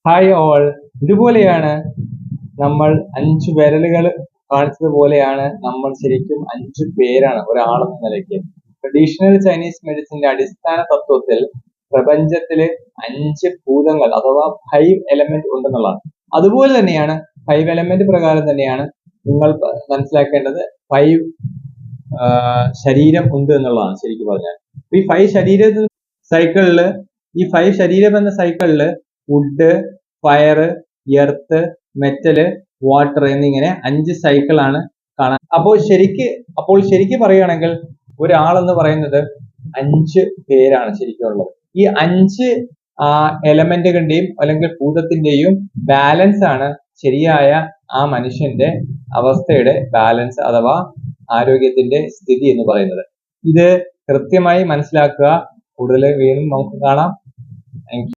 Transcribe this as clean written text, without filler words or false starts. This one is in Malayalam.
Hi all. ഇതുപോലെയാണ് നമ്മൾ 5 വിരലുകൾ കാണിച്ചതുപോലെയാണ് നമ്മൾ ശരിക്കും 5 പേരാണ് ഒരാളെന്ന നിലയ്ക്ക്. ട്രഡീഷണൽ ചൈനീസ് മെഡിസിന്റെ അടിസ്ഥാന തത്വത്തിൽ പ്രപഞ്ചത്തില് 5 ഭൂതങ്ങൾ അഥവാ 5 എലമെന്റ് ഉണ്ടെന്നുള്ളതാണ്. അതുപോലെ തന്നെയാണ് 5 എലമെന്റ് പ്രകാരം തന്നെയാണ് നിങ്ങൾ മനസ്സിലാക്കേണ്ടത് 5 ശരീരം ഉണ്ട് എന്നുള്ളതാണ് ശരിക്കും പറഞ്ഞാൽ. ഈ 5 ശരീര സൈക്കിളില് ഈ 5 ശരീരം എന്ന സൈക്കിളില് wood, fire, earth, metal, water എന്നിങ്ങനെ 5 സൈക്കിളാണ് കാണാൻ. അപ്പോൾ ശരിക്ക് പറയുകയാണെങ്കിൽ ഒരാളെന്ന് പറയുന്നത് 5 പേരാണ് ശരിക്കും ഉള്ളത്. ഈ 5 എലമെന്റുകളുടെയും അല്ലെങ്കിൽ ഭൂതത്തിന്റെയും ബാലൻസ് ആണ് ശരിയായ ആ മനുഷ്യന്റെ അവസ്ഥയുടെ ബാലൻസ് അഥവാ ആരോഗ്യത്തിന്റെ സ്ഥിതി എന്ന് പറയുന്നത്. ഇത് കൃത്യമായി മനസ്സിലാക്കുക. കൂടുതൽ വീണ്ടും നമുക്ക് കാണാം. Thank you.